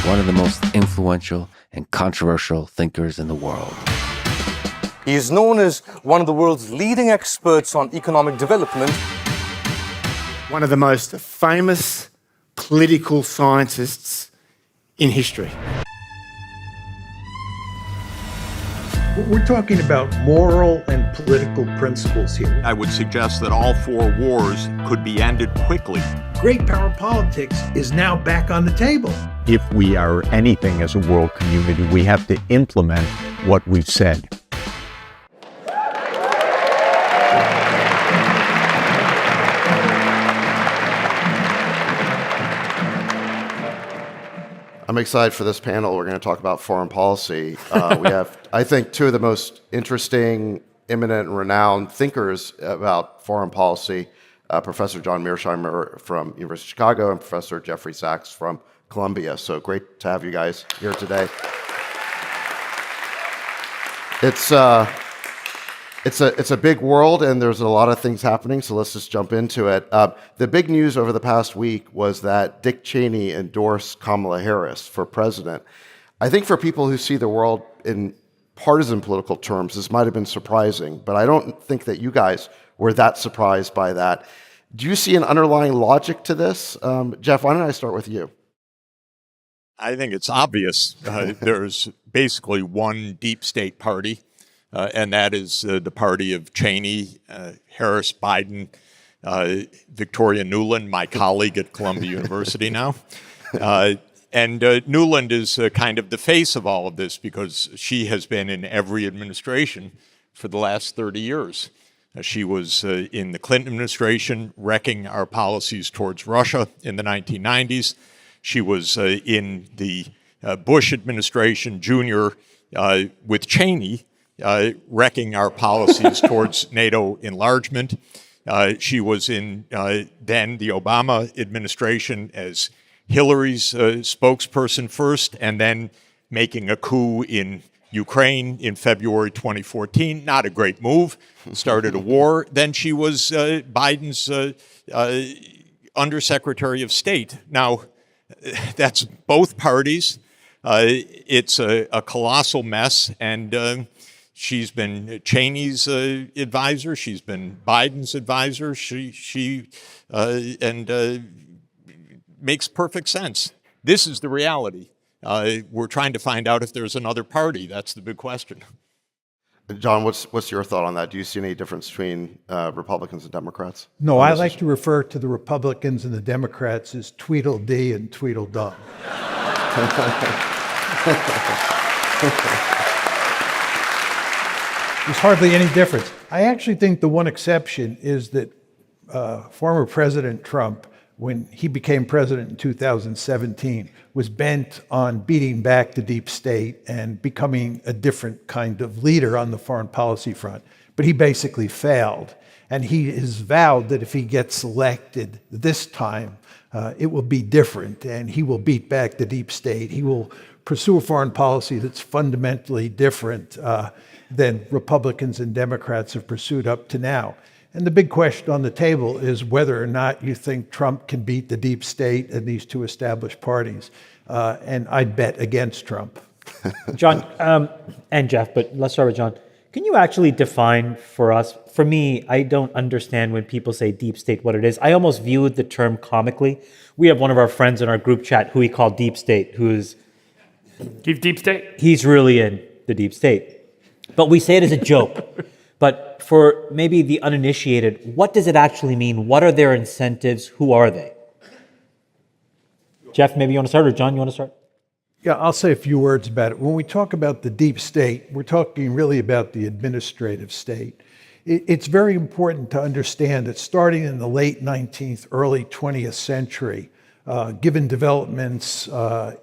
one of the most influential and controversial thinkers in the world. He is known as one of the world's leading experts on economic development. One of the most famous political scientists in history. We're talking about moral and political principles here. I would suggest that all four wars could be ended quickly. Great power politics is now back on the table. If we are anything as a world community, we have to implement what we've said. I'm excited for this panel. We're going to talk about foreign policy. We have, I think, two of the most interesting, eminent, and renowned thinkers about foreign policy, Professor John Mearsheimer from University of Chicago and Professor Jeffrey Sachs from Columbia. So great to have you guys here today. It's a big world, and there's a lot of things happening, so let's just jump into it. The big news over the past week was that Dick Cheney endorsed Kamala Harris for president. I think for people who see the world in partisan political terms, this might have been surprising, but I don't think that you guys were that surprised by that. Do you see an underlying logic to this? Jeff, why don't I start with you? I think it's obvious. There's basically one deep state party, and that is the party of Cheney, Harris, Biden, Victoria Nuland, my colleague at Columbia University now. And Nuland is kind of the face of all of this because she has been in every administration for the last 30 years. She was in the Clinton administration, wrecking our policies towards Russia in the 1990s. She was in the Bush administration, Jr., with Cheney, wrecking our policies towards NATO enlargement. She was in then the Obama administration as Hillary's spokesperson first, and then making a coup in Ukraine in February 2014. Not a great move. Started a war. Then she was Biden's Undersecretary of State. Now, that's both parties. It's a colossal mess, and she's been Cheney's advisor. She's been Biden's advisor. She makes perfect sense. This is the reality. We're trying to find out if there's another party. That's the big question. John, what's your thought on that? Do you see any difference between Republicans and Democrats? No, I like to refer to the Republicans and the Democrats as Tweedledee and Tweedledum. There's hardly any difference. I actually think the one exception is that former President Trump, when he became president in 2017, was bent on beating back the deep state and becoming a different kind of leader on the foreign policy front. But he basically failed. And he has vowed that if he gets elected this time, it will be different, and he will beat back the deep state. He will pursue a foreign policy that's fundamentally different than Republicans and Democrats have pursued up to now. And the big question on the table is whether or not you think Trump can beat the deep state and these two established parties. And I'd bet against Trump. John, and Jeff, but let's start with John. Can you actually define for us? For me, I don't understand when people say deep state what it is. I almost view the term comically. We have one of our friends in our group chat who we call deep state, who is... Deep state? He's really in the deep state. But we say it as a joke. But for maybe the uninitiated, what does it actually mean? What are their incentives? Who are they? Jeff, maybe you want to start, or John, you want to start? Yeah, I'll say a few words about it. When we talk about the deep state, we're talking really about the administrative state. It's very important to understand that starting in the late 19th, early 20th century, given developments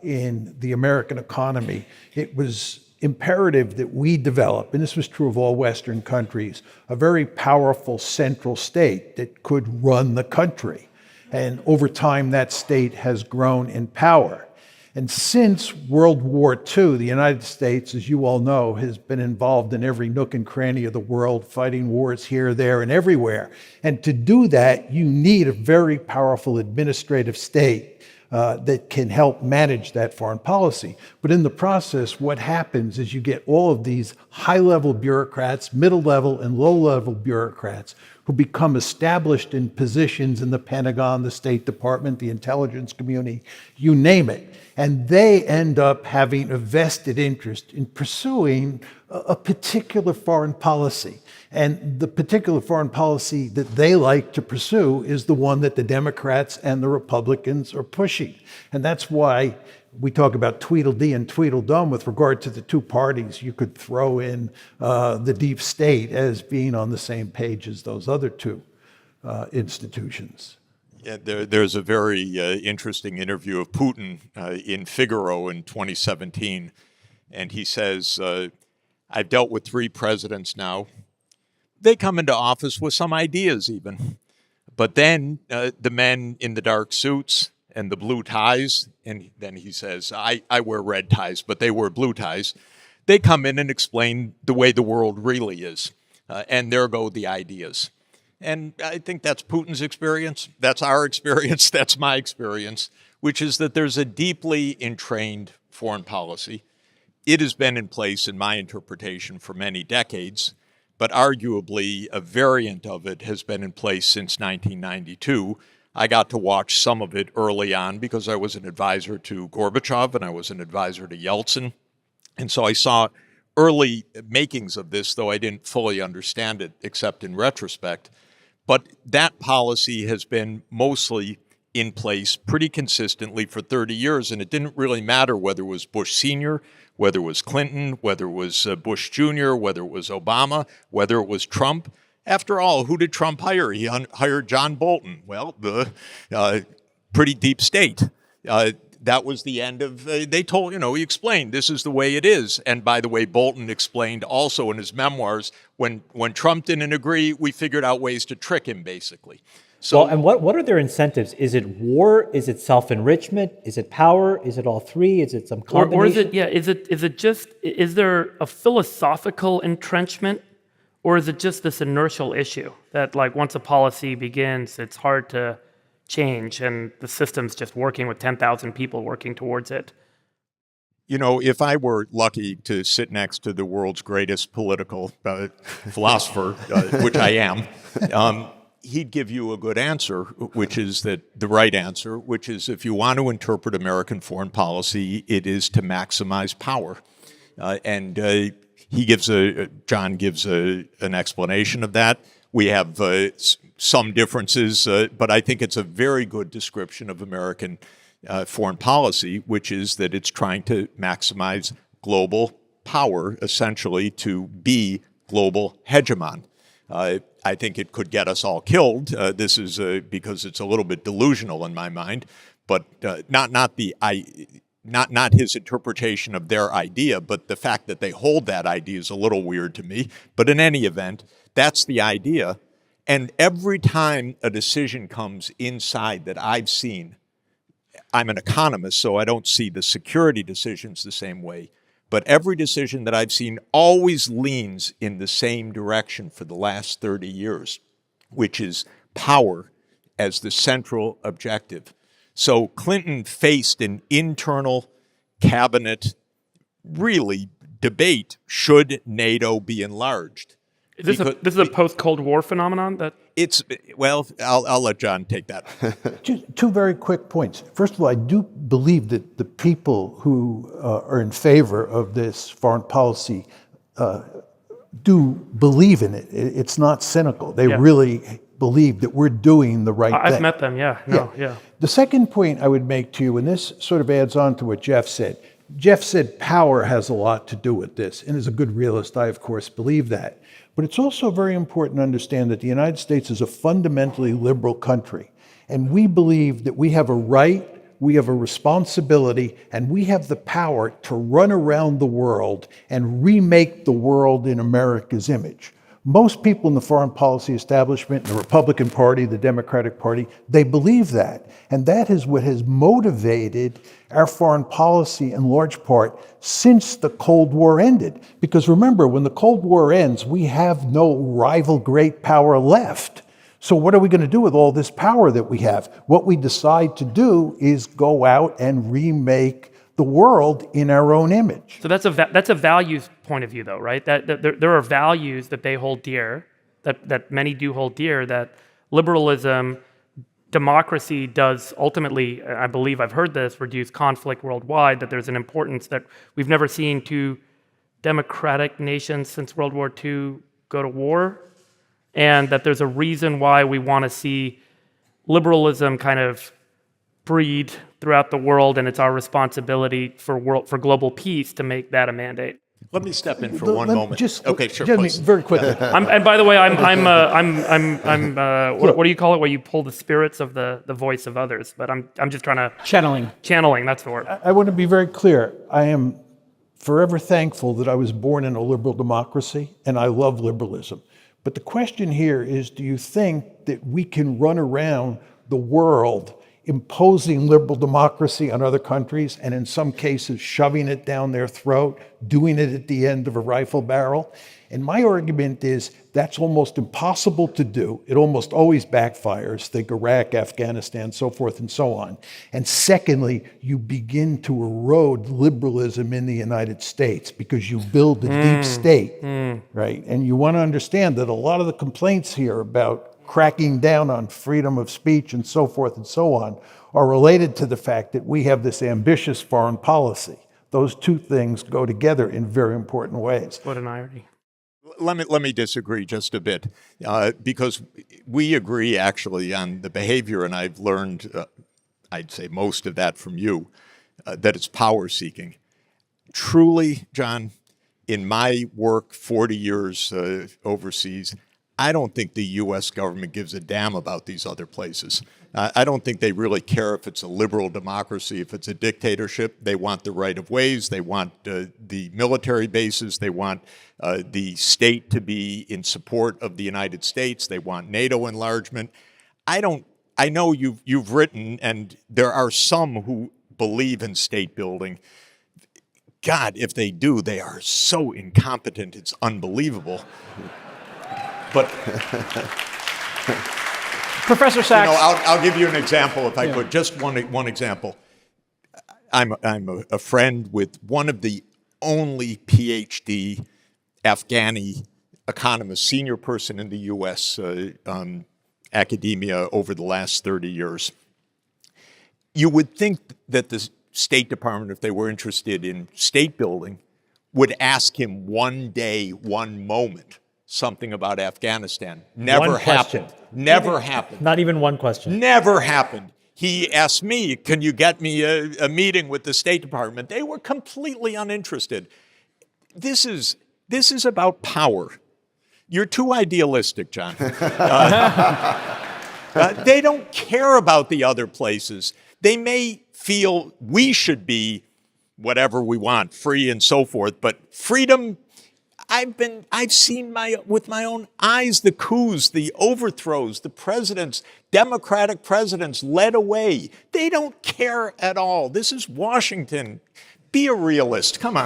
in the American economy, it was imperative that we develop, and this was true of all Western countries, a very powerful central state that could run the country. And over time, that state has grown in power. And since World War II, the United States, as you all know, has been involved in every nook and cranny of the world, fighting wars here, there, and everywhere. And to do that, you need a very powerful administrative state that can help manage that foreign policy. But in the process, what happens is you get all of these high-level bureaucrats, middle-level and low-level bureaucrats who become established in positions in the Pentagon, the State Department, the intelligence community, you name it. And they end up having a vested interest in pursuing a particular foreign policy. And the particular foreign policy that they like to pursue is the one that the Democrats and the Republicans are pushing. And that's why we talk about Tweedledee and Tweedledum with regard to the two parties. You could throw in the deep state as being on the same page as those other two institutions. Yeah, there's a very interesting interview of Putin in Figaro in 2017. And he says, I've dealt with 3 presidents now. They come into office with some ideas even. But then the men in the dark suits and the blue ties, and then he says, I wear red ties, but they wear blue ties. They come in and explain the way the world really is. And there go the ideas. And I think that's Putin's experience. That's our experience. That's my experience, which is that there's a deeply entrained foreign policy. It has been in place, in my interpretation, for many decades, but arguably a variant of it has been in place since 1992. I got to watch some of it early on because I was an advisor to Gorbachev and I was an advisor to Yeltsin. And so I saw early makings of this, though I didn't fully understand it except in retrospect. But that policy has been mostly in place pretty consistently for 30 years, and it didn't really matter whether it was Bush Sr., whether it was Clinton, whether it was Bush Jr., whether it was Obama, whether it was Trump. After all, who did Trump hire? He hired John Bolton. Well, the pretty deep state. That was the end of, they told, he explained, this is the way it is. And by the way, Bolton explained also in his memoirs, when Trump didn't agree, we figured out ways to trick him, basically. So, well, and what are their incentives? Is it war? Is it self-enrichment? Is it power? Is it all three? Is it some combination? Or is there a philosophical entrenchment? Or is it just this inertial issue that, like, once a policy begins, it's hard to change and the system's just working with 10,000 people working towards it? If I were lucky to sit next to the world's greatest political philosopher, which I am, he'd give you a good answer, which is the right answer, which is if you want to interpret American foreign policy, it is to maximize power. John gives an explanation of that. We have some differences, but I think it's a very good description of American foreign policy, which is that it's trying to maximize global power, essentially to be global hegemon. I think it could get us all killed. This is because it's a little bit delusional in my mind, but not his interpretation of their idea, but the fact that they hold that idea is a little weird to me. But in any event, that's the idea. And every time a decision comes inside that I've seen, I'm an economist, so I don't see the security decisions the same way. But every decision that I've seen always leans in the same direction for the last 30 years, which is power as the central objective. So Clinton faced an internal cabinet really debate, should NATO be enlarged? This is a post-Cold War phenomenon? I'll let John take that. Just two very quick points. First of all, I do believe that the people who are in favor of this foreign policy do believe in it. It's not cynical. They really believe that we're doing the right thing. I've met them, yeah. The second point I would make to you, and this sort of adds on to what Jeff said. Jeff said power has a lot to do with this, and as a good realist, I of course believe that. But it's also very important to understand that the United States is a fundamentally liberal country, and we believe that we have a right, we have a responsibility, and we have the power to run around the world and remake the world in America's image. Most people in the foreign policy establishment, the Republican Party, the Democratic Party, they believe that. And that is what has motivated our foreign policy in large part since the Cold War ended. Because remember, when the Cold War ends, we have no rival great power left. So what are we going to do with all this power that we have? What we decide to do is go out and remake the world in our own image. So that's a values point of view, though, right? That there are values that they hold dear, that many do hold dear, that liberalism, democracy does ultimately, I believe I've heard this, reduce conflict worldwide, that there's an importance that we've never seen two democratic nations since World War II go to war, and that there's a reason why we want to see liberalism kind of breed throughout the world, and it's our responsibility for global peace to make that a mandate. Let me step in for one moment. Okay, sure, Jeremy, please. very quickly. And by the way, what do you call it? Where you pull the spirits of the voice of others? But I'm just trying to channeling. That's the word. I want to be very clear. I am forever thankful that I was born in a liberal democracy, and I love liberalism. But the question here is, do you think that we can run around the world imposing liberal democracy on other countries, and in some cases shoving it down their throat, doing it at the end of a rifle barrel? And my argument is that's almost impossible to do. It almost always backfires. Think Iraq, Afghanistan, so forth and so on. And secondly, you begin to erode liberalism in the United States because you build a deep state, right? And you want to understand that a lot of the complaints here about cracking down on freedom of speech and so forth and so on are related to the fact that we have this ambitious foreign policy. Those two things go together in very important ways. What an irony. Let me disagree just a bit, because we agree actually on the behavior, and I've learned, I'd say most of that from you, that it's power seeking. Truly, John, in my work, 40 years overseas, I don't think the U.S. government gives a damn about these other places. I don't think they really care if it's a liberal democracy, if it's a dictatorship. They want the right of ways. They want the military bases. They want the state to be in support of the United States. They want NATO enlargement. I know you've written, and there are some who believe in state building. God, if they do, they are so incompetent, it's unbelievable. But Professor Sachs, I'll give you an example if I could. Just one example. I'm a friend with one of the only PhD Afghani economists, senior person in the U.S. Academia over the last 30 years. You would think that the State Department, if they were interested in state building, would ask him one day, one moment, something about Afghanistan. Never happened. Never happened. Not even one question. Never happened. He asked me, can you get me a meeting with the State Department? They were completely uninterested. This is about power. You're too idealistic, John. They don't care about the other places. They may feel we should be whatever we want, free and so forth, but freedom, I've seen with my own eyes the coups, the overthrows, the presidents, Democratic presidents led away. They don't care at all. This is Washington. Be a realist. Come on.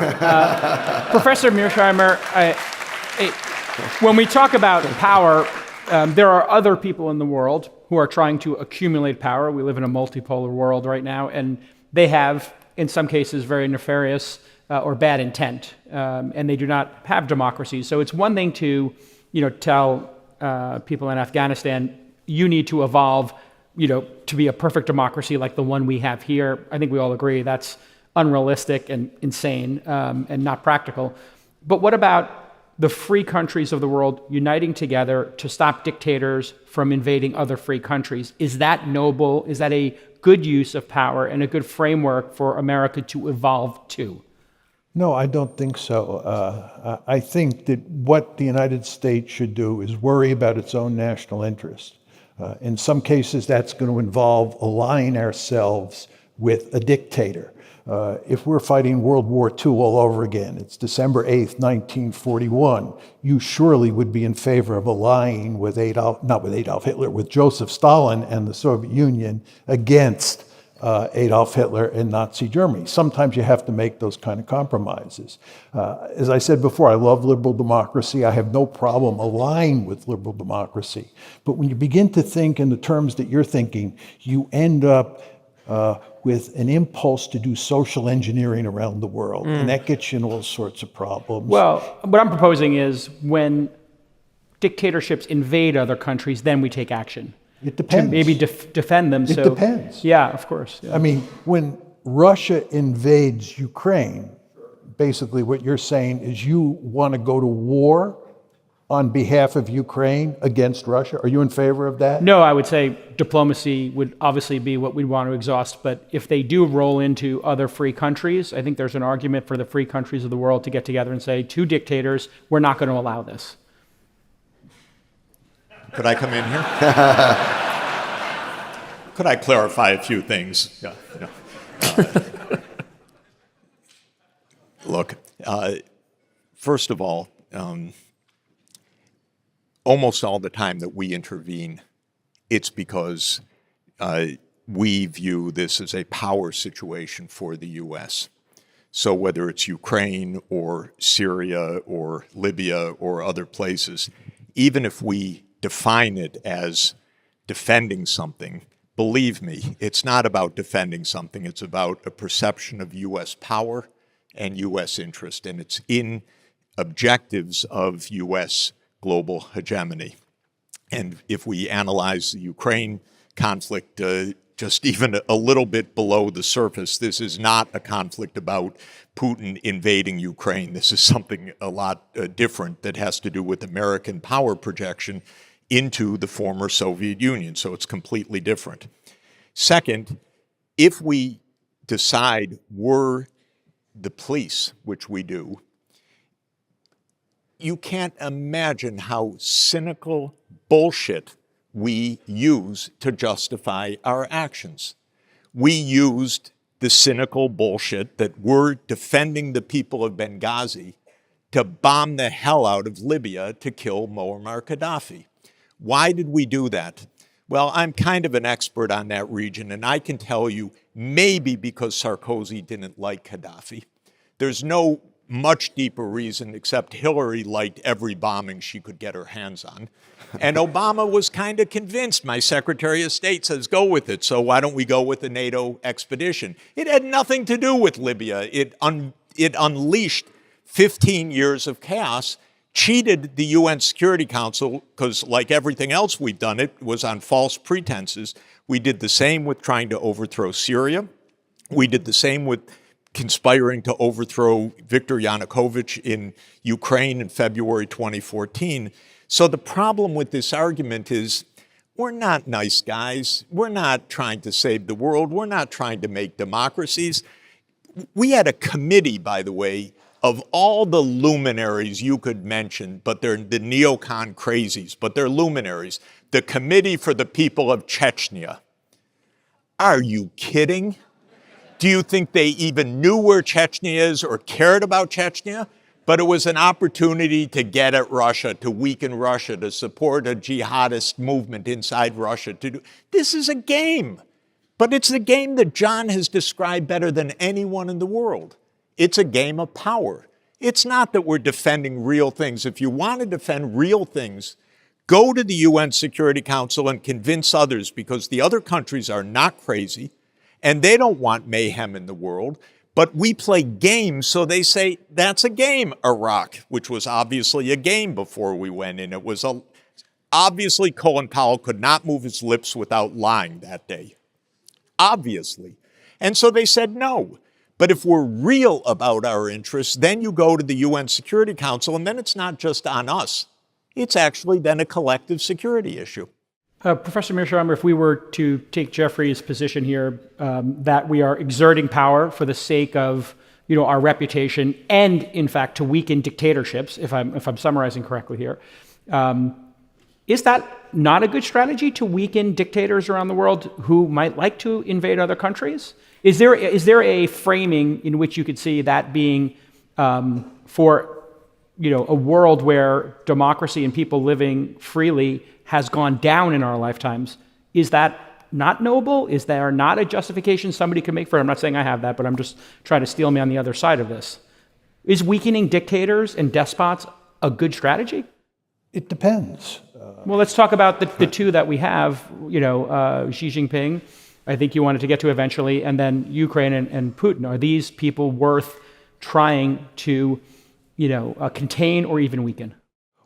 Professor Mearsheimer, when we talk about power, there are other people in the world who are trying to accumulate power. We live in a multipolar world right now, and they have, in some cases, very nefarious or bad intent, and they do not have democracy. So it's one thing to, tell people in Afghanistan, you need to evolve, to be a perfect democracy like the one we have here. I think we all agree that's unrealistic and insane and not practical. But what about the free countries of the world uniting together to stop dictators from invading other free countries? Is that noble? Is that a good use of power and a good framework for America to evolve to? No, I don't think so. I think that what the United States should do is worry about its own national interest. In some cases, that's going to involve aligning ourselves with a dictator. If we're fighting World War II all over again, it's December 8th, 1941, you surely would be in favor of allying with with Joseph Stalin and the Soviet Union against Adolf Hitler and Nazi Germany. Sometimes you have to make those kind of compromises. As I said before, I love liberal democracy. I have no problem aligning with liberal democracy. But when you begin to think in the terms that you're thinking, you end up with an impulse to do social engineering around the world. And that gets you in all sorts of problems. Well, what I'm proposing is when dictatorships invade other countries, then we take action. It depends. To maybe defend them. It depends. Yeah, of course. Yeah. I mean, when Russia invades Ukraine, basically what you're saying is you want to go to war on behalf of Ukraine against Russia. Are you in favor of that? No, I would say diplomacy would obviously be what we'd want to exhaust. But if they do roll into other free countries, I think there's an argument for the free countries of the world to get together and say, to dictators, we're not going to allow this. Could I come in here? Could I clarify a few things? Look, first of all, almost all the time that we intervene, it's because we view this as a power situation for the U.S. So whether it's Ukraine or Syria or Libya or other places, even if we define it as defending something, believe me, it's not about defending something. It's about a perception of U.S. power and U.S. interest, and it's in objectives of U.S. global hegemony. And if we analyze the Ukraine conflict just even a little bit below the surface, this is not a conflict about Putin invading Ukraine. This is something a lot different that has to do with American power projection into the former Soviet Union. So it's completely different. Second, if we decide we're the police, which we do, you can't imagine how cynical bullshit we use to justify our actions. We used the cynical bullshit that we're defending the people of Benghazi to bomb the hell out of Libya to kill Muammar Gaddafi. Why did we do that? Well, I'm kind of an expert on that region, and I can tell you maybe because Sarkozy didn't like Gaddafi. There's no much deeper reason except Hillary liked every bombing she could get her hands on. And Obama was kind of convinced. My Secretary of State says, go with it. So why don't we go with the NATO expedition? It had nothing to do with Libya. It unleashed 15 years of chaos, cheated the UN Security Council, because like everything else we've done, it was on false pretenses. We did the same with trying to overthrow Syria. We did the same with conspiring to overthrow Viktor Yanukovych in Ukraine in February 2014. So the problem with this argument is we're not nice guys. We're not trying to save the world. We're not trying to make democracies. We had a committee, by the way, of all the luminaries you could mention, but they're the neocon crazies, but they're luminaries. The Committee for the People of Chechnya. Are you kidding? Do you think they even knew where Chechnya is or cared about Chechnya? But it was an opportunity to get at Russia, to weaken Russia, to support a jihadist movement inside Russia. This is a game, but it's the game that John has described better than anyone in the world. It's a game of power. It's not that we're defending real things. If you want to defend real things, go to the UN Security Council and convince others, because the other countries are not crazy and they don't want mayhem in the world. But we play games, so they say, that's a game, Iraq, which was obviously a game before we went in. It was obviously Colin Powell could not move his lips without lying that day. Obviously. And so they said no. But if we're real about our interests, then you go to the UN Security Council, and then it's not just on us. It's actually then a collective security issue. Professor Mearsheimer, if we were to take Jeffrey's position here, that we are exerting power for the sake of, our reputation and, in fact, to weaken dictatorships, if I'm summarizing correctly here, is that not a good strategy to weaken dictators around the world who might like to invade other countries? Is there a framing in which you could see that being for a world where democracy and people living freely has gone down in our lifetimes? Is that not noble? Is there not a justification somebody could make for it? I'm not saying I have that, but I'm just trying to steel me on the other side of this. Is weakening dictators and despots a good strategy? It depends. Well, let's talk about the two that we have, Xi Jinping, I think you wanted to get to eventually, and then Ukraine and Putin. Are these people worth trying to, contain or even weaken?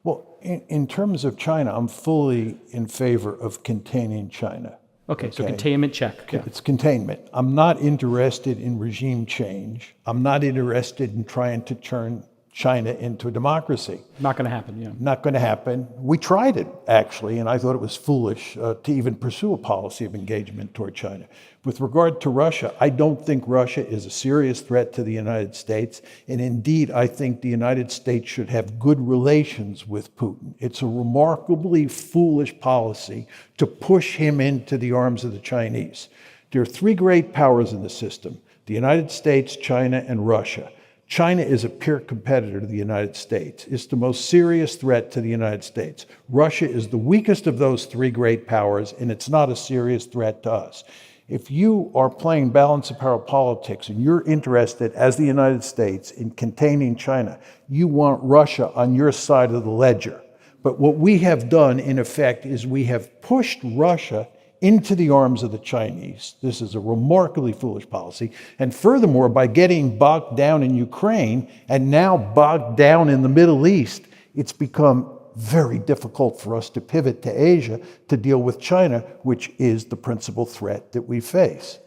Well, in terms of China, I'm fully in favor of containing China. Okay, so containment check. Okay. It's containment. I'm not interested in regime change. I'm not interested in trying to turn China into a democracy. Not going to happen, yeah. Not going to happen. We tried it, actually, and I thought it was foolish to even pursue a policy of engagement toward China. With regard to Russia, I don't think Russia is a serious threat to the United States, and indeed, I think the United States should have good relations with Putin. It's a remarkably foolish policy to push him into the arms of the Chinese. There are three great powers in the system: the United States, China, and Russia. China is a peer competitor to the United States. It's the most serious threat to the United States. Russia is the weakest of those three great powers, and it's not a serious threat to us. If you are playing balance of power politics and you're interested, as the United States, in containing China, you want Russia on your side of the ledger. But what we have done, in effect, is we have pushed Russia into the arms of the Chinese. This is a remarkably foolish policy. And furthermore, by getting bogged down in Ukraine and now bogged down in the Middle East, it's become very difficult for us to pivot to Asia to deal with China, which is the principal threat that we face.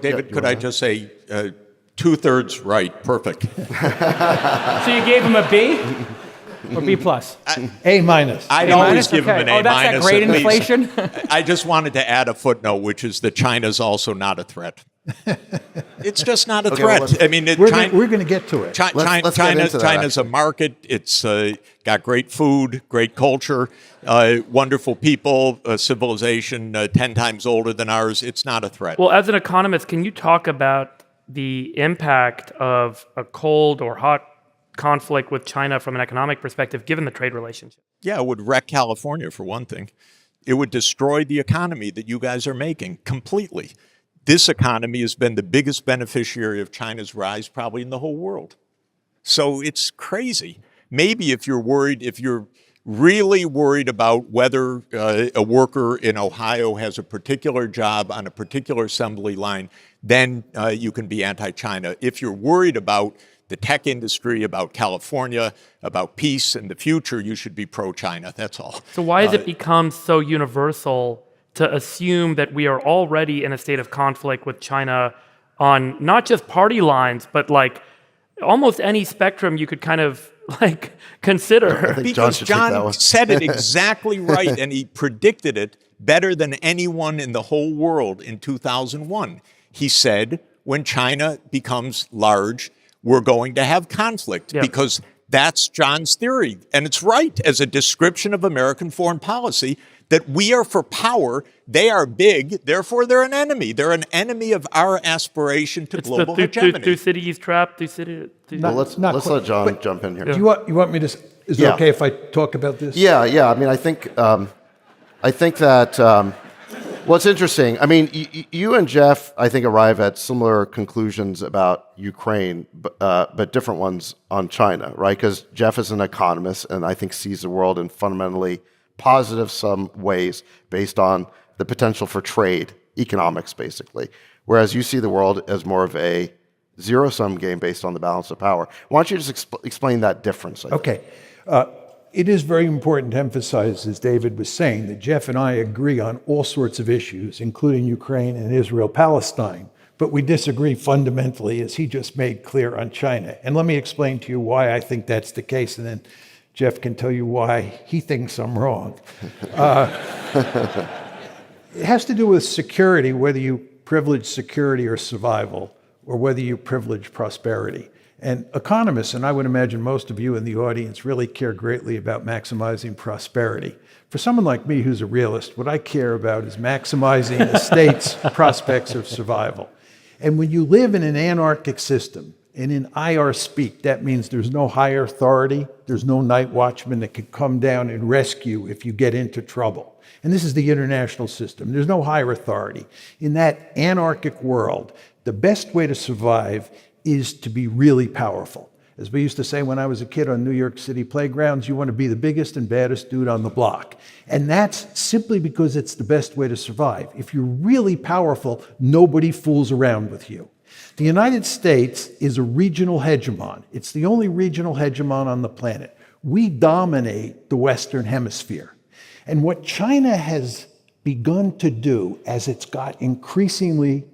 David, could I just say, 2/3 right, perfect. So you gave him a B or B plus? A minus. I'd always give him an A minus. Oh, that's that great inflation? I just wanted to add a footnote, which is that China's also not a threat. It's just not a threat. Well, I mean, we're going to get to it. China's a market. It's got great food, great culture, wonderful people, a civilization 10 times older than ours. It's not a threat. Well, as an economist, can you talk about the impact of a cold or hot conflict with China from an economic perspective, given the trade relationship? Yeah, it would wreck California, for one thing. It would destroy the economy that you guys are making completely. This economy has been the biggest beneficiary of China's rise probably in the whole world. So it's crazy. Maybe if you're really worried about whether a worker in Ohio has a particular job on a particular assembly line, then you can be anti-China. If you're worried about the tech industry, about California, about peace and the future, you should be pro-China. That's all. So why has it become so universal to assume that we are already in a state of conflict with China on not just party lines, but like almost any spectrum you could kind of like consider? Because John said it exactly right, and he predicted it better than anyone in the whole world in 2001. He said, when China becomes large, we're going to have conflict, because that's John's theory. And it's right as a description of American foreign policy, that we are for power, they are big, therefore they're an enemy. They're an enemy of our aspiration to global hegemony. Thucydides trap, Thucydides. Well, let's let John jump in here. Do you want me to? Is it okay if I talk about this? Yeah. I mean, I think that. Well, it's interesting. I mean, you and Jeff, I think, arrive at similar conclusions about Ukraine, but different ones on China, right? Because Jeff is an economist, and I think sees the world in fundamentally positive some ways based on the potential for trade, economics, basically. Whereas you see the world as more of a zero-sum game based on the balance of power. Why don't you just explain that difference? Okay. It is very important to emphasize, as David was saying, that Jeff and I agree on all sorts of issues, including Ukraine and Israel-Palestine. But we disagree fundamentally, as he just made clear, on China. And let me explain to you why I think that's the case, and then Jeff can tell you why he thinks I'm wrong. It has to do with security, whether you privilege security or survival, or whether you privilege prosperity. And economists, and I would imagine most of you in the audience, really care greatly about maximizing prosperity. For someone like me who's a realist, what I care about is maximizing a state's prospects of survival. And when you live in an anarchic system, And in IR speak, that means there's no higher authority, there's no night watchman that can come down and rescue if you get into trouble. And this is the international system. There's no higher authority. In that anarchic world, the best way to survive is to be really powerful. As we used to say when I was a kid on New York City playgrounds, you want to be the biggest and baddest dude on the block. And that's simply because it's the best way to survive. If you're really powerful, nobody fools around with you. The United States is a regional hegemon. It's the only regional hegemon on the planet. We dominate the Western Hemisphere. And what China has begun to do as it's got increasingly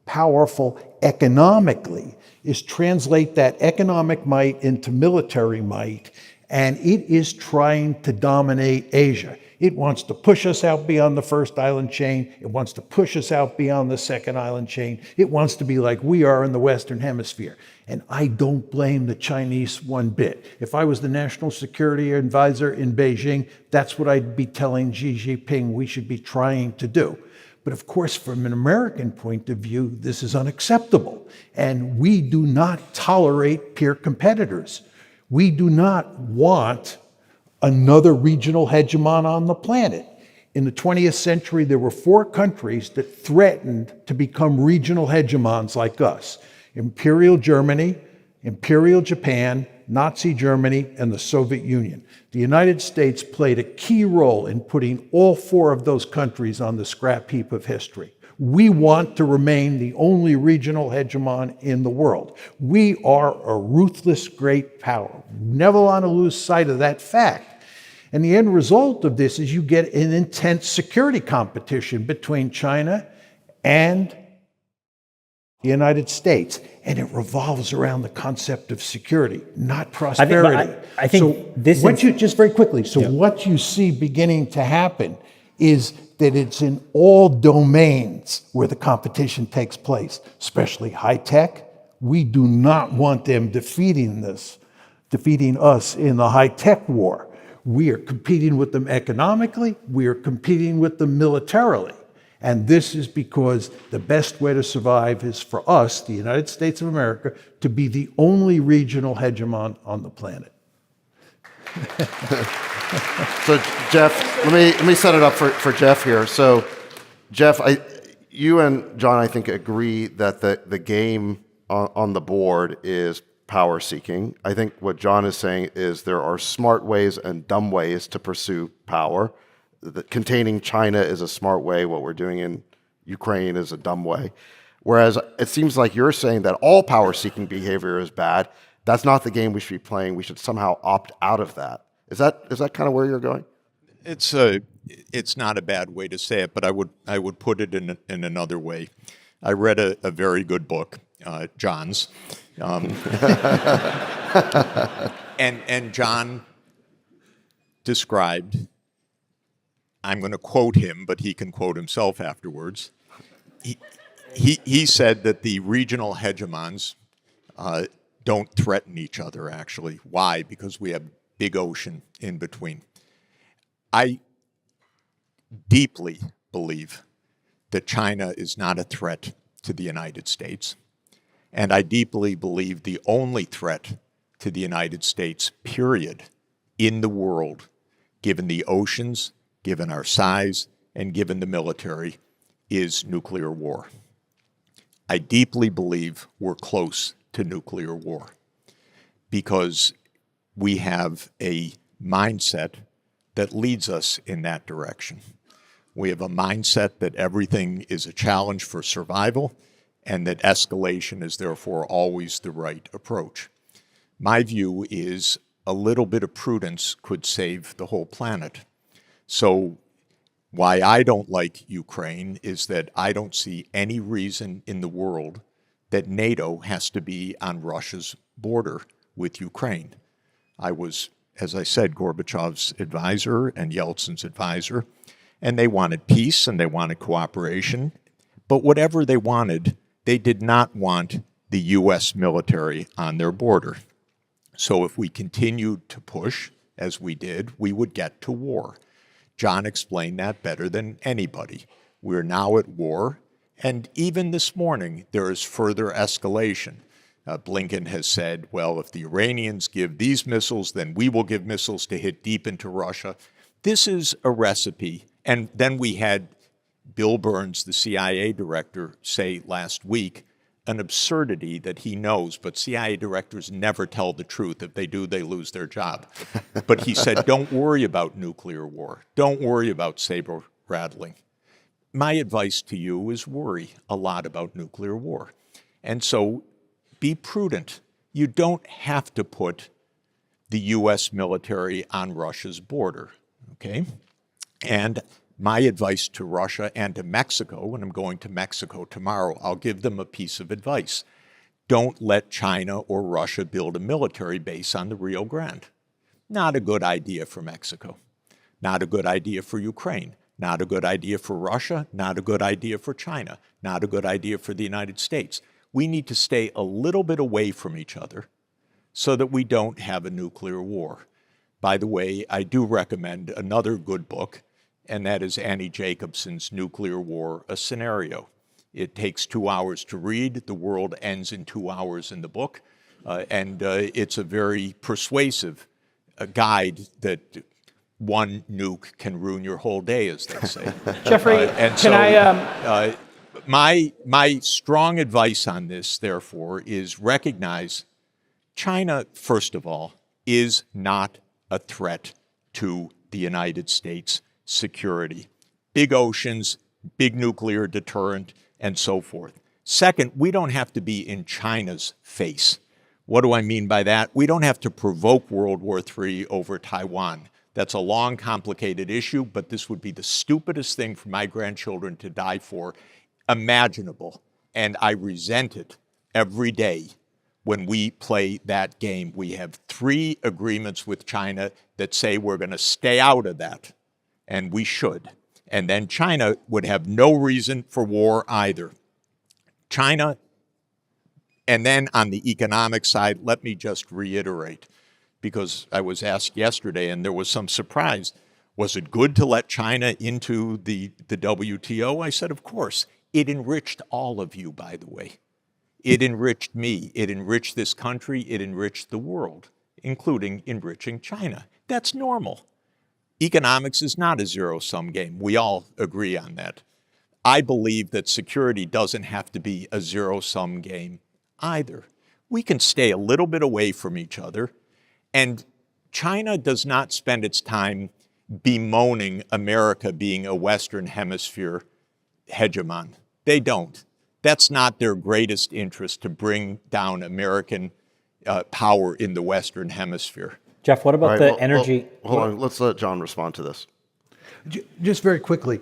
powerful economically is translate that economic might into military might, and it is trying to dominate Asia. It wants to push us out beyond the first island chain. It wants to push us out beyond the second island chain. It wants to be like we are in the Western Hemisphere. And I don't blame the Chinese one bit. If I was the national security advisor in Beijing, that's what I'd be telling Xi Jinping we should be trying to do. But of course, from an American point of view, this is unacceptable. And we do not tolerate peer competitors. We do not want another regional hegemon on the planet. In the 20th century, there were 4 countries that threatened to become regional hegemons like us: Imperial Germany, Imperial Japan, Nazi Germany, and the Soviet Union. The United States played a key role in putting all 4 of those countries on the scrap heap of history. We want to remain the only regional hegemon in the world. We are a ruthless great power. Never want to lose sight of that fact. And the end result of this is you get an intense security competition between China and the United States. And it revolves around the concept of security, not prosperity. I think this is... Just very quickly, what you see beginning to happen is that it's in all domains where the competition takes place, especially high tech. We do not want them defeating us in the high tech war. We are competing with them economically. We are competing with them militarily. And this is because the best way to survive is for us, the United States of America, to be the only regional hegemon on the planet. So, Jeff, let me set it up for Jeff here. So, Jeff, you and John, I think, agree that the game on the board is power seeking. I think what John is saying is there are smart ways and dumb ways to pursue power. Containing China is a smart way. What we're doing in Ukraine is a dumb way. Whereas it seems like you're saying that all power-seeking behavior is bad. That's not the game we should be playing. We should somehow opt out of that. Is that kind of where you're going? It's not a bad way to say it, but I would put it in another way. I read a very good book, John's, and John described. I'm going to quote him, but he can quote himself afterwards. He said that the regional hegemons don't threaten each other, actually. Why? Because we have big ocean in between. I deeply believe that China is not a threat to the United States. And I deeply believe the only threat to the United States, period, in the world, given the oceans, given our size, and given the military, is nuclear war. I deeply believe we're close to nuclear war because we have a mindset that leads us in that direction. We have a mindset that everything is a challenge for survival and that escalation is therefore always the right approach. My view is a little bit of prudence could save the whole planet. So why I don't like Ukraine is that I don't see any reason in the world that NATO has to be on Russia's border with Ukraine. I was, as I said, Gorbachev's advisor and Yeltsin's advisor, and they wanted peace and they wanted cooperation. But whatever they wanted, they did not want the U.S. military on their border. So if we continued to push, as we did, we would get to war. John explained that better than anybody. We're now at war, and even this morning there is further escalation. Blinken has said, well, if the Iranians give these missiles, then we will give missiles to hit deep into Russia. This is a recipe. And then we had Bill Burns, the CIA director, say last week an absurdity that he knows, but CIA directors never tell the truth. If they do, they lose their job. But he said, don't worry about nuclear war. Don't worry about saber rattling. My advice to you is worry a lot about nuclear war. And so be prudent. You don't have to put the U.S. military on Russia's border, okay? And my advice to Russia and to Mexico, when I'm going to Mexico tomorrow, I'll give them a piece of advice. Don't let China or Russia build a military base on the Rio Grande. Not a good idea for Mexico. Not a good idea for Ukraine. Not a good idea for Russia. Not a good idea for China. Not a good idea for the United States. We need to stay a little bit away from each other so that we don't have a nuclear war. By the way, I do recommend another good book, and that is Annie Jacobson's Nuclear War, A Scenario. It takes 2 hours to read. The world ends in 2 hours in the book. And it's a very persuasive guide that one nuke can ruin your whole day, as they say. Jeffrey, My strong advice on this, therefore, is recognize China, first of all, is not a threat to the United States security. Big oceans, big nuclear deterrent, and so forth. Second, we don't have to be in China's face. What do I mean by that? We don't have to provoke World War III over Taiwan. That's a long, complicated issue, but this would be the stupidest thing for my grandchildren to die for imaginable. And I resent it every day when we play that game. We have 3 agreements with China that say we're going to stay out of that. And we should. And then China would have no reason for war either. China, and then on the economic side, let me just reiterate, because I was asked yesterday and there was some surprise, was it good to let China into the WTO? I said, of course. It enriched all of you, by the way. It enriched me. It enriched this country. It enriched the world, including enriching China. That's normal. Economics is not a zero-sum game. We all agree on that. I believe that security doesn't have to be a zero-sum game either. We can stay a little bit away from each other, and China does not spend its time bemoaning America being a Western Hemisphere hegemon. They don't. That's not their greatest interest, to bring down American power in the Western Hemisphere. Jeff, what about energy? Hold on, let's let John respond to this. Just very quickly,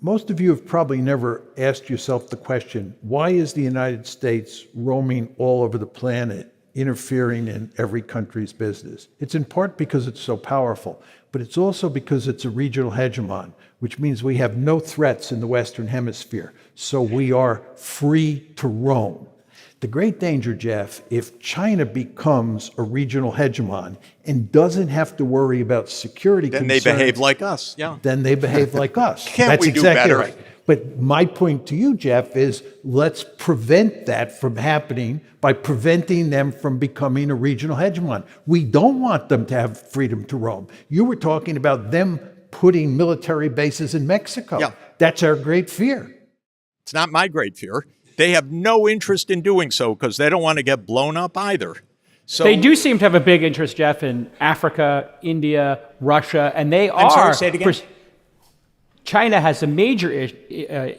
most of you have probably never asked yourself the question, why is the United States roaming all over the planet, interfering in every country's business? It's in part because it's so powerful, but it's also because it's a regional hegemon, which means we have no threats in the Western Hemisphere, so we are free to roam. The great danger, Jeff, if China becomes a regional hegemon and doesn't have to worry about security then concerns, they behave like us, yeah. Then they behave like us. Can't That's we do exactly better? right. But my point to you, Jeff, is let's prevent that from happening by preventing them from becoming a regional hegemon. We don't want them to have freedom to roam. You were talking about them putting military bases in Mexico. Yeah. That's our great fear. It's not my great fear. They have no interest in doing so because they don't want to get blown up either. So they do seem to have a big interest, Jeff, in Africa, India, Russia, and they are. I'm sorry, say it again. China has a major doesn't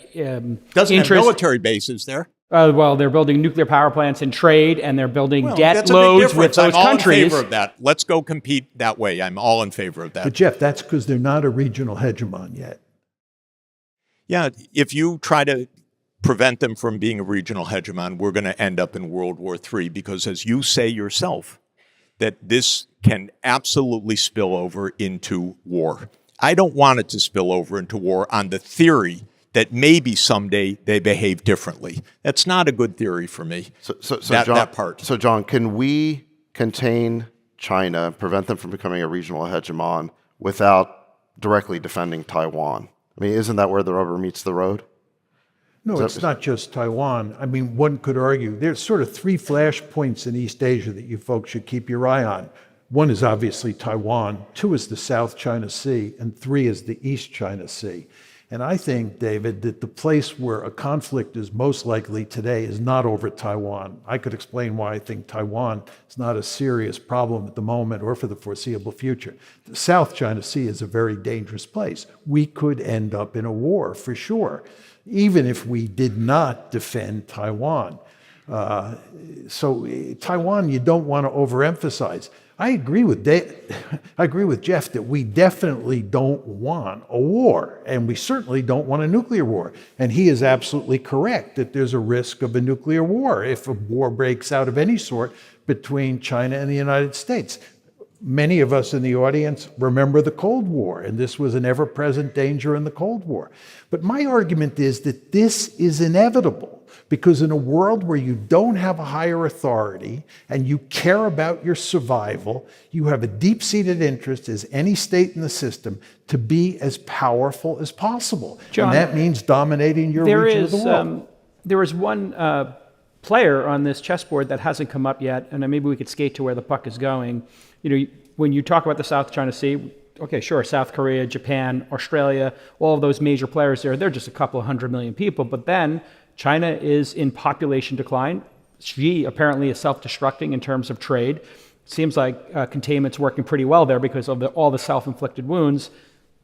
interest. have military bases there. Well, they're building nuclear power plants and trade, and they're building debt that's a loads big with those I'm countries. all in favor of that. Let's go compete that way. I'm all in favor of that. But Jeff, that's because they're not a regional hegemon yet. Yeah, if you try to prevent them from being a regional hegemon, we're going to end up in World War III because, as you say yourself, that this can absolutely spill over into war. I don't want it to spill over into war on the theory that maybe someday they behave differently. That's not a good theory for me, that part. So, John, can we contain China, prevent them from becoming a regional hegemon without directly defending Taiwan? I mean, isn't that where the rubber meets the road? No, it's not just Taiwan. I mean, one could argue there's sort of three flashpoints in East Asia that you folks should keep your eye on. One is obviously Taiwan, two is the South China Sea, and three is the East China Sea. And I think, David, that the place where a conflict is most likely today is not over Taiwan. I could explain why I think Taiwan is not a serious problem at the moment or for the foreseeable future. The South China Sea is a very dangerous place. We could end up in a war, for sure, even if we did not defend Taiwan. So Taiwan, you don't want to overemphasize. I agree with Jeff that we definitely don't want a war, and we certainly don't want a nuclear war. And he is absolutely correct that there's a risk of a nuclear war if a war breaks out of any sort between China and the United States. Many of us in the audience remember the Cold War, and this was an ever-present danger in the Cold War. But my argument is that this is inevitable, because in a world where you don't have a higher authority and you care about your survival, you have a deep-seated interest, as any state in the system, to be as powerful as possible. John, and that means dominating your region of the world. There is one player on this chessboard that hasn't come up yet, and maybe we could skate to where the puck is going. You know, when you talk about the South China Sea, okay, sure, South Korea, Japan, Australia, all of those major players there, they're just a couple of 100 million people. But then China is in population decline. Xi apparently is self-destructing in terms of trade. Seems like containment's working pretty well there because of all the self-inflicted wounds.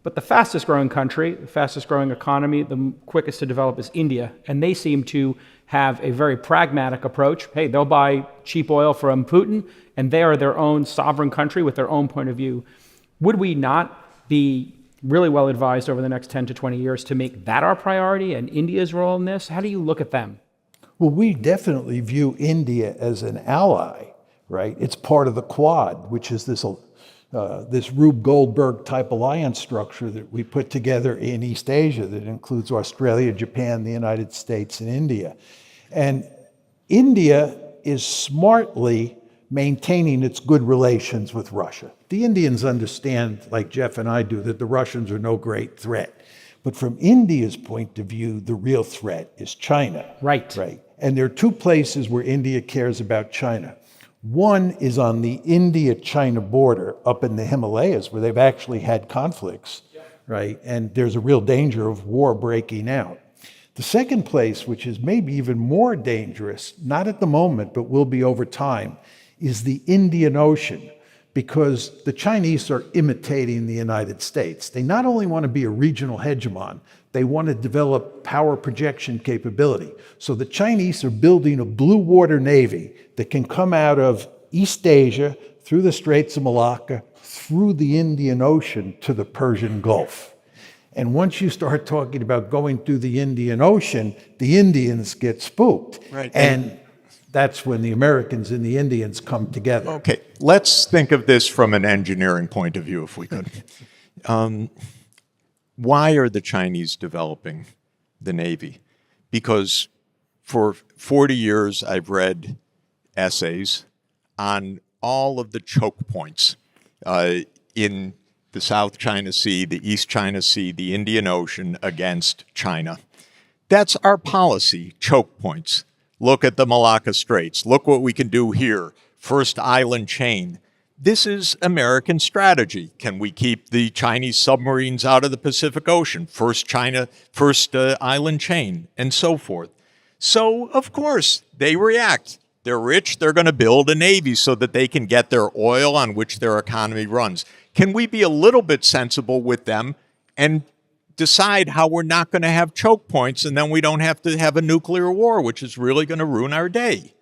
But the fastest growing country, the fastest growing economy, the quickest to develop is India. And they seem to have a very pragmatic approach. Hey, they'll buy cheap oil from Putin, and they are their own sovereign country with their own point of view. Would we not be really well advised over the next 10 to 20 years to make that our priority and India's role in this? How do you look at them? Well, we definitely view India as an ally, right? It's part of the Quad, which is this Rube Goldberg type alliance structure that we put together in East Asia that includes Australia, Japan, the United States, and India. And India is smartly maintaining its good relations with Russia. The Indians understand, like Jeff and I do, that the Russians are no great threat. But from India's point of view, the real threat is China. Right. And there are two places where India cares about China. One is on the India-China border up in the Himalayas, where they've actually had conflicts, right? And there's a real danger of war breaking out. The second place, which is maybe even more dangerous, not at the moment, but will be over time, is the Indian Ocean, because the Chinese are imitating the United States. They not only want to be a regional hegemon, they want to develop power projection capability. So the Chinese are building a blue water navy that can come out of East Asia, through the Straits of Malacca, through the Indian Ocean to the Persian Gulf. And once you start talking about going through the Indian Ocean, the Indians get spooked. Right. And that's when the Americans and the Indians come together. Okay, let's think of this from an engineering point of view, if we could. Why are the Chinese developing the Navy? Because for 40 years, I've read essays on all of the choke points in the South China Sea, the East China Sea, the Indian Ocean against China. That's our policy, choke points. Look at the Malacca Straits. Look what we can do here. First island chain. This is American strategy. Can we keep the Chinese submarines out of the Pacific Ocean? First island chain, and so forth. So, of course, they react. They're rich. They're going to build a navy so that they can get their oil on which their economy runs. Can we be a little bit sensible with them and decide how we're not going to have choke points, and then we don't have to have a nuclear war, which is really going to ruin our day?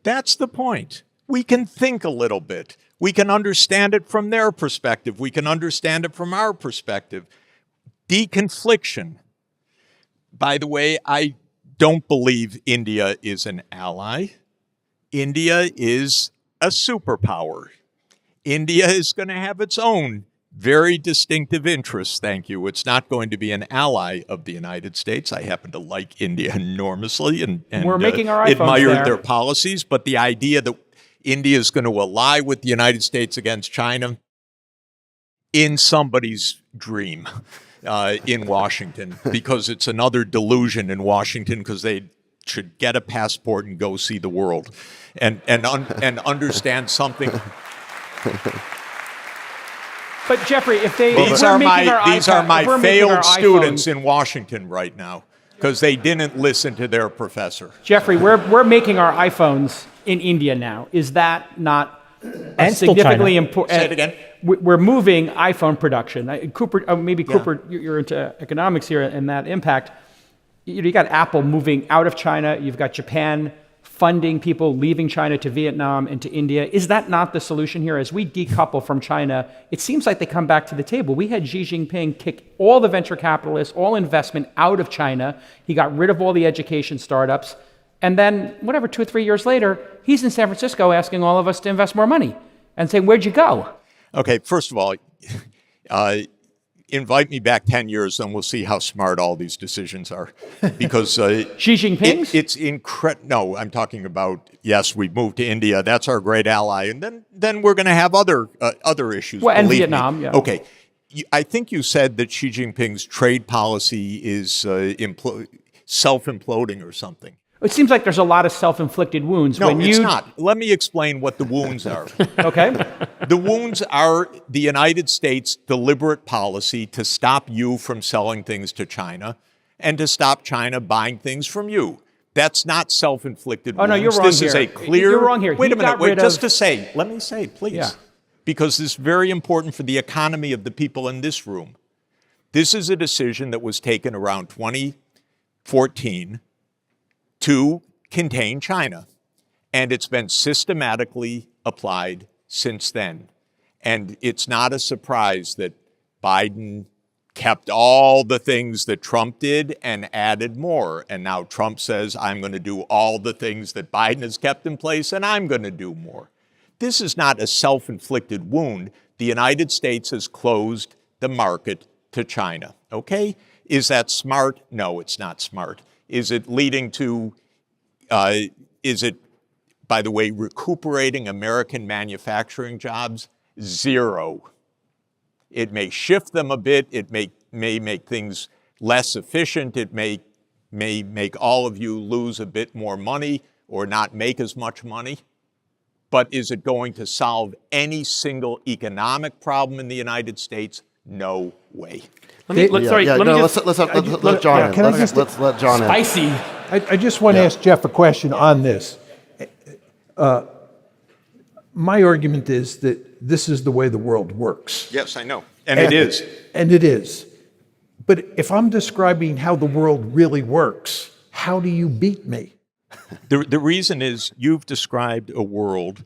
That's the point. We can think a little bit. We can understand it from their perspective. We can understand it from our perspective. Deconfliction. By the way, I don't believe India is an ally. India is a superpower. India is going to have its own very distinctive interests, thank you. It's not going to be an ally of the United States. I happen to like India enormously and we're making our iPhones admire there. their policies, but the idea that India is going to ally with the United States against China, in somebody's dream. in Washington because it's another delusion in Washington because they should get a passport and go see the world and understand something. But Jeffrey, if they These if are we're making our my iPad- if we're making our failed students iPhones- in Washington right now because they didn't listen to their professor. Jeffrey, we're making our iPhones in India now. Is that not And still significantly China. important? Say it again. We're moving iPhone production. Cooper, Cooper, you're into economics here and that impact. You got Apple moving out of China. You've got Japan funding people leaving China to Vietnam and to India. Is that not the solution here? As we decouple from China, it seems like they come back to the table. We had Xi Jinping kick all the venture capitalists, all investment out of China. He got rid of all the education startups. And then, 2 or 3 years later, he's in San Francisco asking all of us to invest more money and saying, where'd you go? Okay, first of all, invite me back 10 years, then we'll see how smart all these decisions are. Because Xi Jinping's? it's incredible. No, I'm talking about, yes, we've moved to India. That's our great ally. And then we're going to have other issues. Well, and believe me. Vietnam, yeah. Okay. I think you said that Xi Jinping's trade policy is self-imploding or something. It seems like there's a lot of self-inflicted wounds. No, when it's you... not. Let me explain what the wounds are. Okay. The wounds are the United States' deliberate policy to stop you from selling things to China and to stop China buying things from you. That's not self-inflicted wounds. Oh, no, you're wrong This here. is a clear... You're wrong here. Wait He a minute. got Wait, rid just of- to say. Let me say, please. Yeah. Because this is very important for the economy of the people in this room. This is a decision that was taken around 2014 to contain China. And it's been systematically applied since then. And it's not a surprise that Biden kept all the things that Trump did and added more. And now Trump says, I'm going to do all the things that Biden has kept in place, and I'm going to do more. This is not a self-inflicted wound. The United States has closed the market to China. Okay? Is that smart? No, it's not smart. Is it leading to is it, by the way, recuperating American manufacturing jobs? Zero. It may shift them a bit. It may make things less efficient. It may make all of you lose a bit more money or not make as much money. But is it going to solve any single economic problem in the United States? No way. Let's let John in. Let's let John in. Spicy. I just want to ask Jeff a question on this. My argument is that this is the way the world works. Yes, I know. And it is. And it is. But if I'm describing how the world really works, how do you beat me? The reason is you've described a world,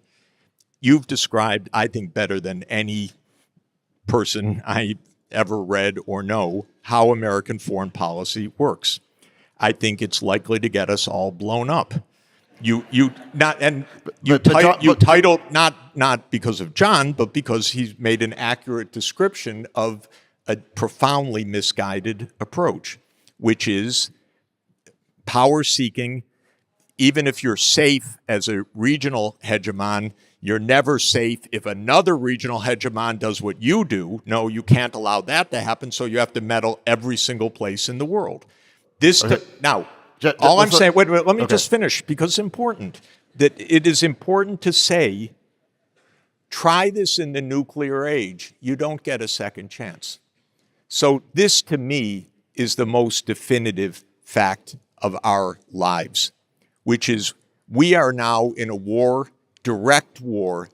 I think, better than any person I ever read or know how American foreign policy works. I think it's likely to get us all blown up. Titled not because of John, but because he's made an accurate description of a profoundly misguided approach, which is power seeking. Even if you're safe as a regional hegemon, you're never safe if another regional hegemon does what you do. No, you can't allow that to happen, so you have to meddle every single place in the world. Now, all I'm saying, wait, let me just finish, because it's important. That it is important to say, try this in the nuclear age. You don't get a second chance. So this, to me, is the most definitive fact of our lives, which is we are now in a war, direct war,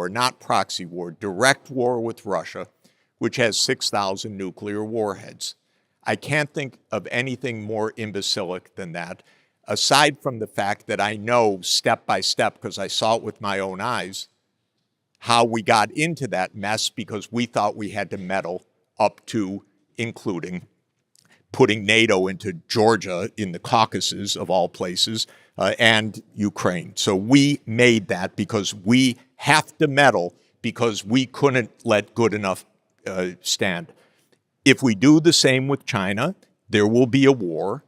not proxy war, direct war with Russia, which has 6,000 nuclear warheads. I can't think of anything more imbecilic than that, aside from the fact that I know step by step, because I saw it with my own eyes, how we got into that mess because we thought we had to meddle up to, including putting NATO into Georgia in the Caucasus, of all places, and Ukraine. So we made that because we have to meddle because we couldn't let good enough stand. If we do the same with China, there will be a war,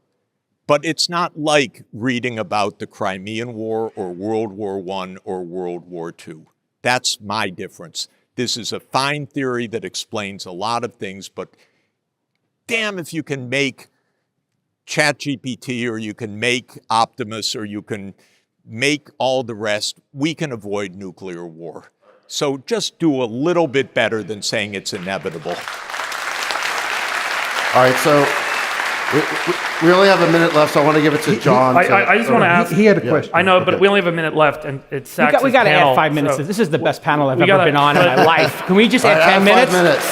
but it's not like reading about the Crimean War or World War I or World War II. That's my difference. This is a fine theory that explains a lot of things, but damn if you can make ChatGPT or you can make Optimus or you can make all the rest, we can avoid nuclear war. So just do a little bit better than saying it's inevitable. All right, so we only have a minute left, so I want to give it to John. I just want to ask. He had a question. I know, but we only have a minute left, and it's Sachs' We got to panel, add 5 minutes. so- This is the best panel I've We ever gotta- been on in my life. Can we just All add right, 10 5 minutes? minutes.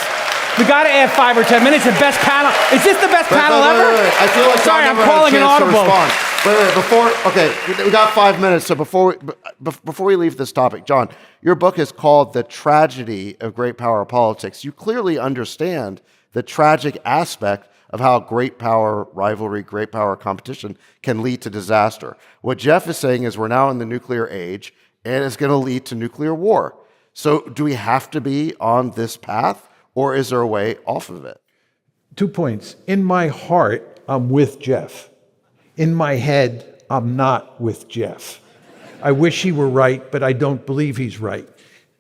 We got to add 5 or 10 minutes. The best panel. Is this the best panel ever? Wait. I feel like Sorry, John I'm never had a calling an chance to audible. respond. We got 5 minutes. So before we leave this topic, John, your book is called "The Tragedy of Great Power Politics." You clearly understand the tragic aspect of how great power rivalry, great power competition can lead to disaster. What Jeff is saying is we're now in the nuclear age, and it's going to lead to nuclear war. So do we have to be on this path, or is there a way off of it? 2 points. In my heart, I'm with Jeff. In my head, I'm not with Jeff. I wish he were right, but I don't believe he's right.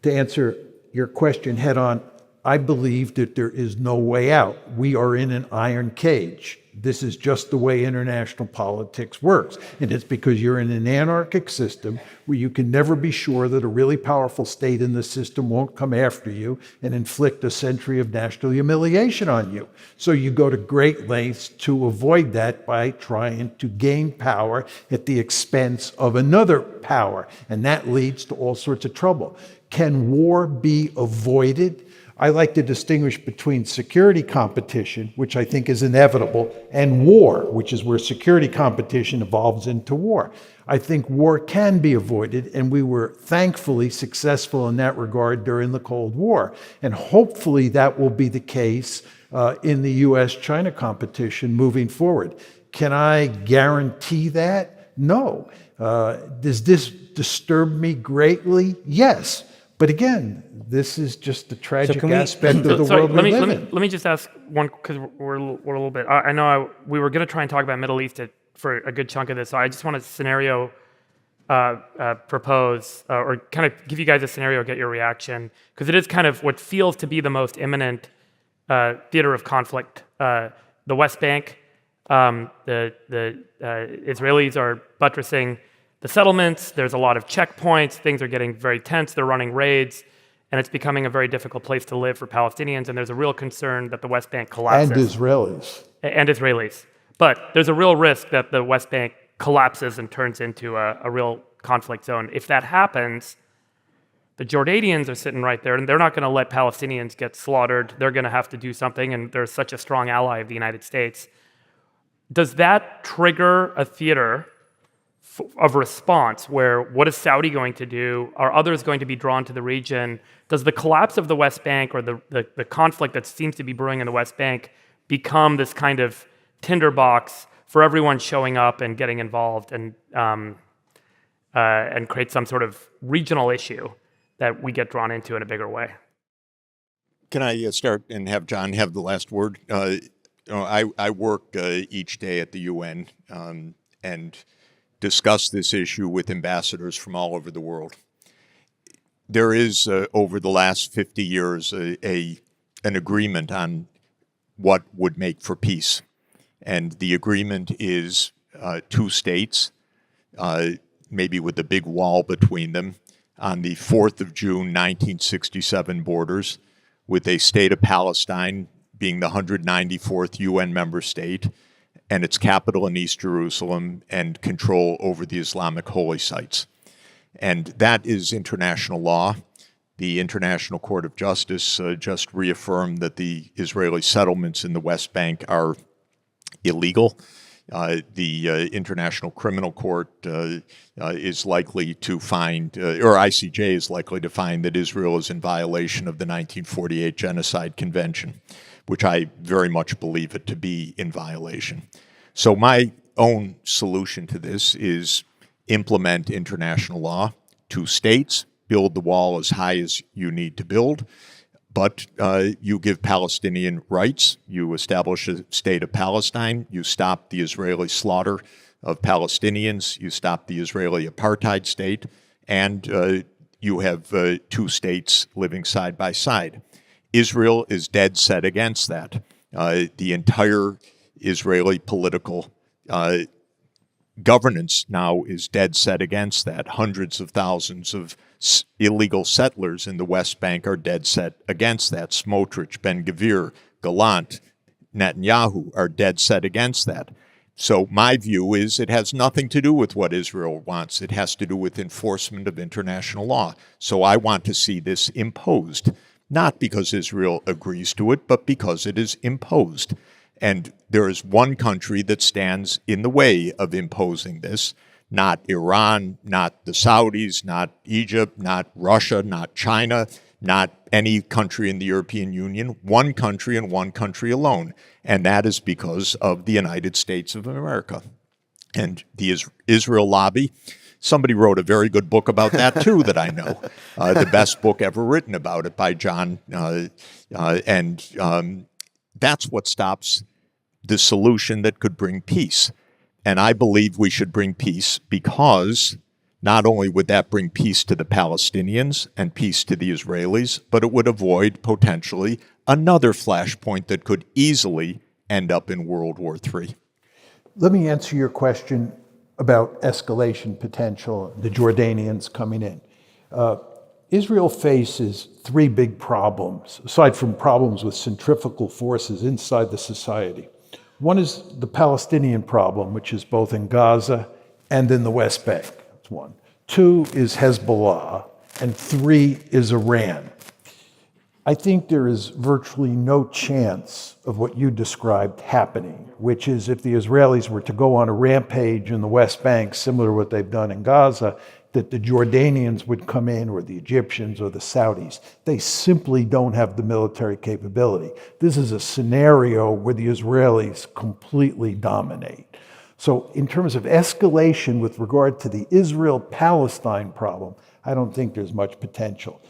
To answer your question head on, I believe that there is no way out. We are in an iron cage. This is just the way international politics works. And it's because you're in an anarchic system where you can never be sure that a really powerful state in the system won't come after you and inflict a century of national humiliation on you. So you go to great lengths to avoid that by trying to gain power at the expense of another power. And that leads to all sorts of trouble. Can war be avoided? I like to distinguish between security competition, which I think is inevitable, and war, which is where security competition evolves into war. I think war can be avoided, and we were thankfully successful in that regard during the Cold War. And hopefully that will be the case in the US-China competition moving forward. Can I guarantee that? No. Does this disturb me greatly? Yes. But again, this is just the tragic aspect of the world we live in. Let me just ask one, because we're a little bit. I know we were going to try and talk about Middle East for a good chunk of this, so I just want to scenario propose or kind of give you guys a scenario, get your reaction, because it is kind of what feels to be the most imminent theater of conflict. The West Bank, the Israelis are buttressing the settlements. There's a lot of checkpoints. Things are getting very tense. They're running raids. And it's becoming a very difficult place to live for Palestinians. And there's a real concern that the West Bank collapses. And Israelis. And Israelis. But there's a real risk that the West Bank collapses and turns into a real conflict zone. If that happens, the Jordanians are sitting right there, and they're not going to let Palestinians get slaughtered. They're going to have to do something, and they're such a strong ally of the United States. Does that trigger a theater of response where what is Saudi going to do? Are others going to be drawn to the region? Does the collapse of the West Bank or the conflict that seems to be brewing in the West Bank become this kind of tinderbox for everyone showing up and getting involved and create some sort of regional issue that we get drawn into in a bigger way? Can I start and have John have the last word? I work each day at the UN and discuss this issue with ambassadors from all over the world. There is, over the last 50 years, an agreement on what would make for peace. And the agreement is 2 states, maybe with a big wall between them, on the 4th of June, 1967 borders, with a state of Palestine being the 194th UN member state, and its capital in East Jerusalem, and control over the Islamic holy sites. And that is international law. The International Court of Justice just reaffirmed that the Israeli settlements in the West Bank are illegal. The International Criminal Court is likely to find, or ICJ is likely to find, that Israel is in violation of the 1948 Genocide Convention, which I very much believe it to be in violation. So my own solution to this is implement international law. 2 states, build the wall as high as you need to build, but you give Palestinian rights, you establish a state of Palestine, you stop the Israeli slaughter of Palestinians, you stop the Israeli apartheid state, and you have 2 states living side by side. Israel is dead set against that. the entire Israeli political governance now is dead set against that. Hundreds of thousands of illegal settlers in the West Bank are dead set against that. Smotrich, Ben-Gvir, Gallant, Netanyahu are dead set against that. So my view is it has nothing to do with what Israel wants. It has to do with enforcement of international law. So I want to see this imposed, not because Israel agrees to it, but because it is imposed. And there is one country that stands in the way of imposing this, not Iran, not the Saudis, not Egypt, not Russia, not China, not any country in the European Union, one country and one country alone. And that is because of the United States of America. And the Israel lobby, somebody wrote a very good book about that too that I know, the best book ever written about it by John. That's what stops the solution that could bring peace. And I believe we should bring peace because not only would that bring peace to the Palestinians and peace to the Israelis, but it would avoid potentially another flashpoint that could easily end up in World War III. Let me answer your question about escalation potential, the Jordanians coming in. Israel faces three big problems, aside from problems with centrifugal forces inside the society. One is the Palestinian problem, which is both in Gaza and in the West Bank. That's one. Two is Hezbollah, and three is Iran. I think there is virtually no chance of what you described happening, which is if the Israelis were to go on a rampage in the West Bank, similar to what they've done in Gaza, that the Jordanians would come in, or the Egyptians, or the Saudis. They simply don't have the military capability. This is a scenario where the Israelis completely dominate. So in terms of escalation with regard to the Israel-Palestine problem, I don't think there's much potential.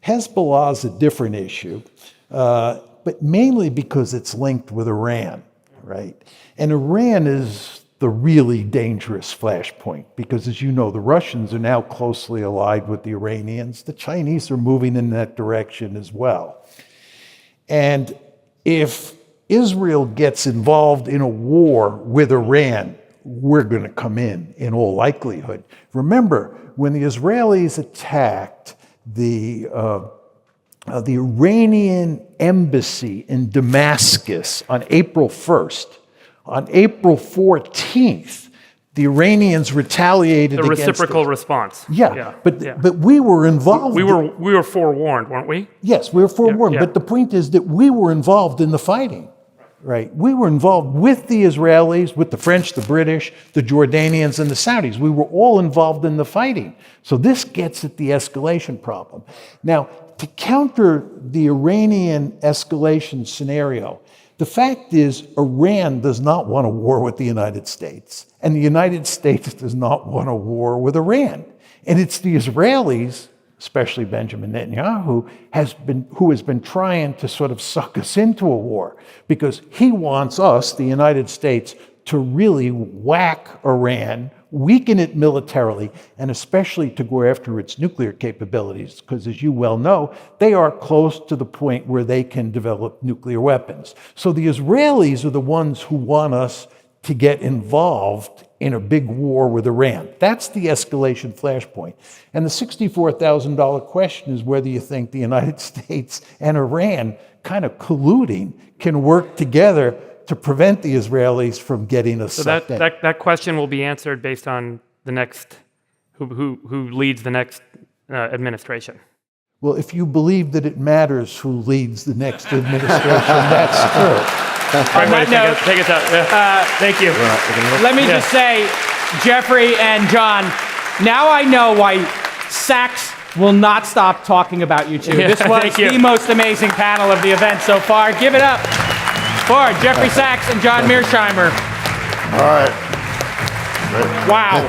Hezbollah is a different issue, but mainly because it's linked with Iran, right? And Iran is the really dangerous flashpoint because, as you know, the Russians are now closely allied with the Iranians. The Chinese are moving in that direction as well. And if Israel gets involved in a war with Iran, we're going to come in all likelihood. Remember, when the Israelis attacked the Iranian embassy in Damascus on April 1st, on April 14th, the Iranians retaliated against the reciprocal response. But we were involved. We were forewarned, weren't we? Yes, we were forewarned. But the point is that we were involved in the fighting, right? We were involved with the Israelis, with the French, the British, the Jordanians, and the Saudis. We were all involved in the fighting. So this gets at the escalation problem. Now, to counter the Iranian escalation scenario, the fact is, Iran does not want a war with the United States, and the United States does not want a war with Iran. And it's the Israelis, especially Benjamin Netanyahu, who has been trying to sort of suck us into a war, because he wants us, the United States, to really whack Iran, weaken it militarily, and especially to go after its nuclear capabilities, because as you well know, they are close to the point where they can develop nuclear weapons. So the Israelis are the ones who want us to get involved in a big war with Iran. That's the escalation flashpoint. And the $64,000 question is whether you think the United States and Iran kind of colluding can work together to prevent the Israelis from getting us sucked in. That question will be answered based on the next, who leads the next administration. Well, if you believe that it matters who leads the next administration, that's true. On that note, take us out. Thank you. Let me just say, Jeffrey and John, now I know why Sachs will not stop talking about you two. This was the most amazing panel of the event so far. Give it up for Jeffrey Sachs and John Mearsheimer. All right. Wow.